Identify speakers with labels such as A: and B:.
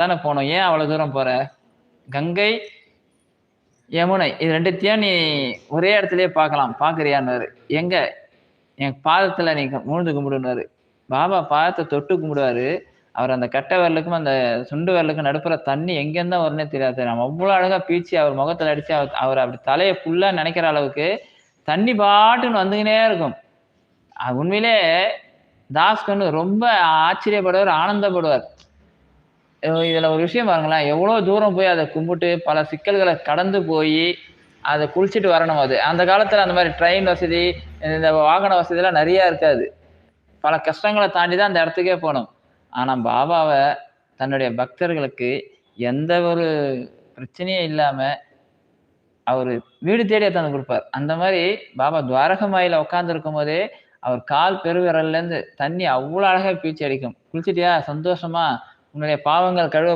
A: தானே போணும். ஏன் அவ்வளவு தூரம் போற? கங்கை, யமுனை இது 2த்தையும் நீ ஒரே இடத்திலேயே பார்க்கலாம். பார்க்கிறியான்னாரு. எங்க? என் பாதத்துல நீ விழுந்து கும்பிடுன்னாரு. பாபா பாதத்த தொட்டு கும்பிடுவாரு. அவர் அந்த கட்டை விரலுக்கும், அந்த சுண்டு விரலுக்கும் நடுப்புற தண்ணி எங்கேருந்து தான் வரும்னே தெரியாது. நம்ம அவ்வளோ அழகா பீய்ச்சி அவர் முகத்துல அடிச்சு அவர் அப்படி தலைய ஃபுல்லா நனைக்கிற அளவுக்கு தண்ணி பாட்டுன்னு வந்துகினே இருக்கும். உண்மையிலே தாஸ்கன்னு ரொம்ப ஆச்சரியப்படுவார், ஆனந்தப்படுவார். இதுல ஒரு விஷயம் பாருங்களேன், எவ்வளோ தூரம் போய் அத கும்பிட்டு பல சிக்கல்கள கடந்து போயி, அத குளிச்சுட்டு வரணும் அது. அந்த காலத்துல அந்த மாரி ட்ரெயின் வசதி, இந்த வாகன வசதிலாம் நெறைய இருக்காது. பல கஷ்டங்கள தாண்டி தான் அந்த இடத்துக்கே போணும். ஆனா பாபாவ தன்னுடைய பக்தர்களுக்கு எந்த ஒரு பிரச்சனையும் இல்லாம, அவரு வீடு தேடி எடுத்தாந்து குடுப்பார். அந்த மாரி பாபா துவாரகமாயில உட்கார்ந்திருக்கும்போதே, அவர் கால் பெருவிரல்லேருந்து தண்ணி அவ்வளோ அழகா பீய்ச்சி அடிக்கும். "குளிச்சிட்டியா? சந்தோஷமா? உன்னுடைய பாவங்கள் கழுவ"